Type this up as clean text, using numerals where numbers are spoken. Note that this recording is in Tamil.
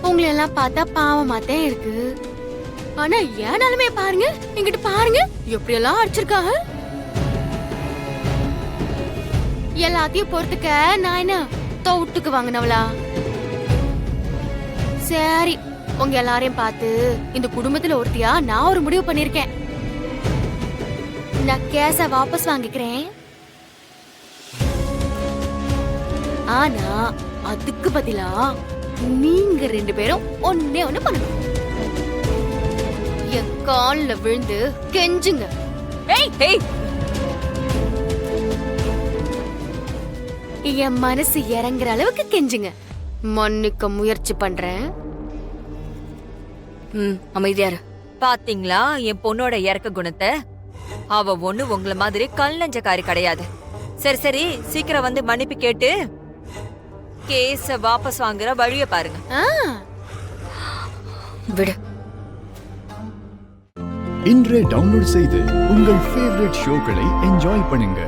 உங்களை எல்லாம் பார்த்தா பாவமாத்தான் இருக்கு. ஆனா ஏன் நிலைமைய பாருங்க, எங்கிட்ட பாருங்க எப்படி எல்லாம் அடிச்சிருக்காங்க. எல்லாத்தையும் பொறுத்துக்க நான் என்ன தோட்டுக்கு வாங்கினவளா? சரி, உங்க எல்லாரையும் பார்த்து இந்த குடும்பத்துல ஒருத்தியா நான் ஒரு முடிவு பண்ணிருக்கேன். நான் கேஸ வாபஸ் வாங்கிக்கிறேன். ஆனா அதுக்கு பதிலா நீங்க 2 பேரும் ஒண்ணே ஒண்ணு பண்ணணும். என் கால்ல விழுந்து கெஞ்சுங்க. என் மனசு இறங்குற அளவுக்கு கெஞ்சுங்க. மன்னிக்க முயற்சி பண்றேன். அமைதியாரு. பாத்தீங்களா என் பொண்ணோட இறக்க குணத்தை? அவ ஒண்ணு உங்கள மாதிரி கல் நெஞ்சக்காரி கிடையாது. சரி சரி, சீக்கிரம் வந்து மன்னிப்பு கேட்டு கேஸ வாபஸ் வாங்குற வழிய பாருங்க. விடு. இன்றே டவுன்லோட் செய்து உங்கள் ஃபேவரட் ஷோக்களை என்ஜாய் பண்ணுங்க.